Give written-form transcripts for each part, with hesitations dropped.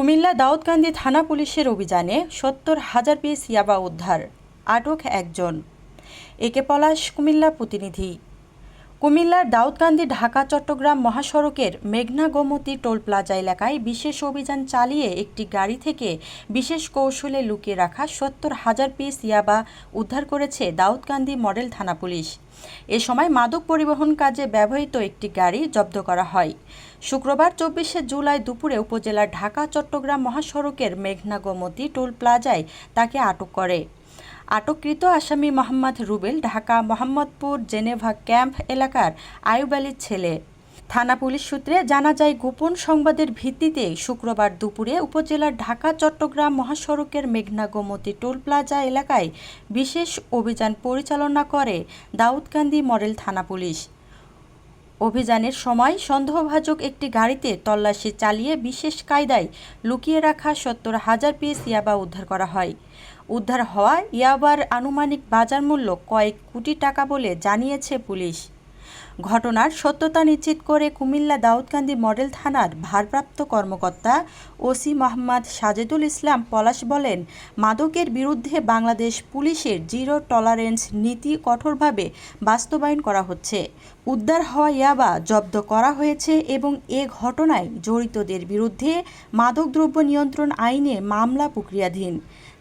কুমিল্লা দাউদকান্দি থানা পুলিশের অভিযানে ৭০,০০০ পিস ইয়াবা উদ্ধার, আটক একজন। একে পলাশ, কুমিল্লা প্রতিনিধি। কুমিল্লার দাউদকান্দি ঢাকা চট্টগ্রাম মহাসড়কের মেঘনা গোমতী টোল প্লাজা এলাকায় বিশেষ অভিযান চালিয়ে একটি গাড়ি থেকে বিশেষ কৌশলে লুকিয়ে রাখা ৭০,০০০ পিস ইয়াবা উদ্ধার করেছে দাউদকান্দি মডেল থানা পুলিশ। এ সময় মাদক পরিবহন কাজে ব্যবহৃত একটি গাড়ি জব্দ করা হয়। শুক্রবার ২৪শে জুলাই দুপুরে উপজেলার ঢাকা চট্টগ্রাম মহাসড়কের মেঘনা গোমতী টোল প্লাজায় তাকে আটক করে। আটককৃত আসামি মোহাম্মদ রুবেল ঢাকা মোহাম্মদপুর জেনেভা ক্যাম্প এলাকার আইয়ুব আলীর ছেলে। থানা পুলিশ সূত্রে জানা যায়, গোপন সংবাদের ভিত্তিতে শুক্রবার দুপুরে উপজেলার ঢাকা চট্টগ্রাম মহাসড়কের মেঘনা গোমতী টোল প্লাজা এলাকায় বিশেষ অভিযান পরিচালনা করে দাউদকান্দি মডেল থানা পুলিশ। অভিযানের সময় সন্দেহভাজন একটি গাড়িতে তল্লাশি চালিয়ে বিশেষ কায়দায় লুকিয়ে রাখা ৭০,০০০ পিস ইয়াবা উদ্ধার করা হয়। উদ্ধার হওয়া ইয়াবার আনুমানিক বাজার মূল্য কয়েক কোটি টাকা বলে জানিয়েছে পুলিশ। ঘটনার সত্যতা নিশ্চিত করে কুমিল্লা দাউদকান্দি মডেল থানার ভারপ্রাপ্ত কর্মকর্তা ওসি মোহাম্মদ সাজেদুল ইসলাম পলাশ বলেন, মাদকের বিরুদ্ধে বাংলাদেশ পুলিশের জিরো টলারেন্স নীতি কঠোরভাবে বাস্তবায়ন করা হচ্ছে। উদ্ধার হওয়া ইয়াবা জব্দ করা হয়েছে এবং এ ঘটনায় জড়িতদের বিরুদ্ধে মাদকদ্রব্য নিয়ন্ত্রণ আইনে মামলা প্রক্রিয়াধীন।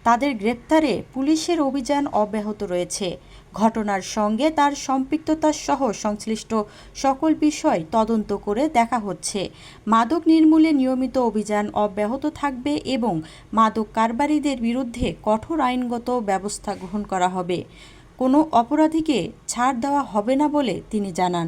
তাদের গ্রেপ্তারে পুলিশের অভিযান অব্যাহত রয়েছে। ঘটনার সঙ্গে তার সম্পৃক্ততা সহ সংশ্লিষ্ট সকল বিষয় তদন্ত করে দেখা হচ্ছে। মাদক নির্মূলে নিয়মিত অভিযান অব্যাহত থাকবে এবং মাদক কারবারিদের বিরুদ্ধে কঠোর আইনগত ব্যবস্থা গ্রহণ করা হবে। কোনো অপরাধীকে ছাড় দেওয়া হবে না বলে তিনি জানান।